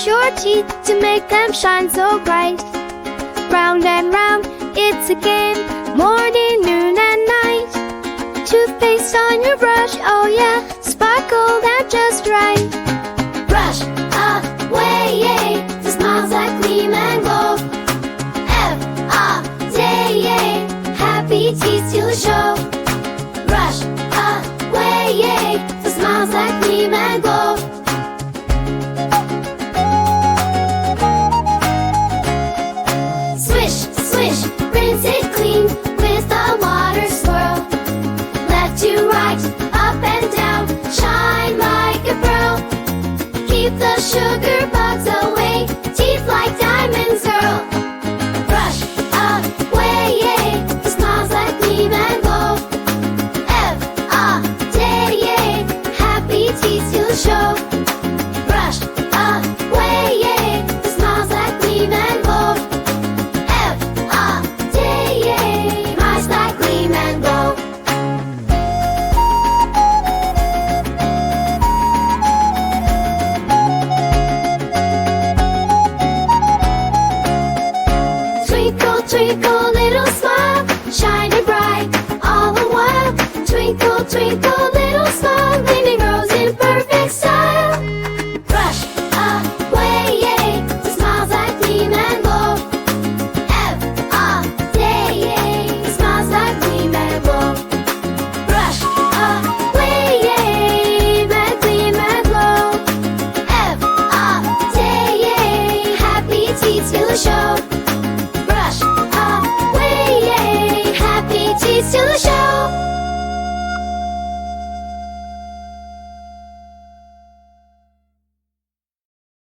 brush your teeth to make them shine so bright. Round and round, it's a game, morning, noon, and night. Toothpaste on your brush, oh yeah, sparkled out just right. Brush away, yay, the smiles that gleam and glow. F-A-D, yay, happy teeth to show. Brush away, yay, the smiles that gleam and glow. Swish, swish, rinse it clean with a water swirl. Left to right, up and down, shine like a pearl. Keep the sugar bugs away, teeth like diamonds, girl. Brush away, yay, the smiles that gleam and glow. F-A-D, yay, happy teeth to show. Brush away, yay, the smiles that gleam and glow. F-A-D, yay, eyes that gleam and glow. Twinkle, twinkle, little smile, shining bright all the while. Twinkle, twinkle, little smile, gleaming rose in perfect style.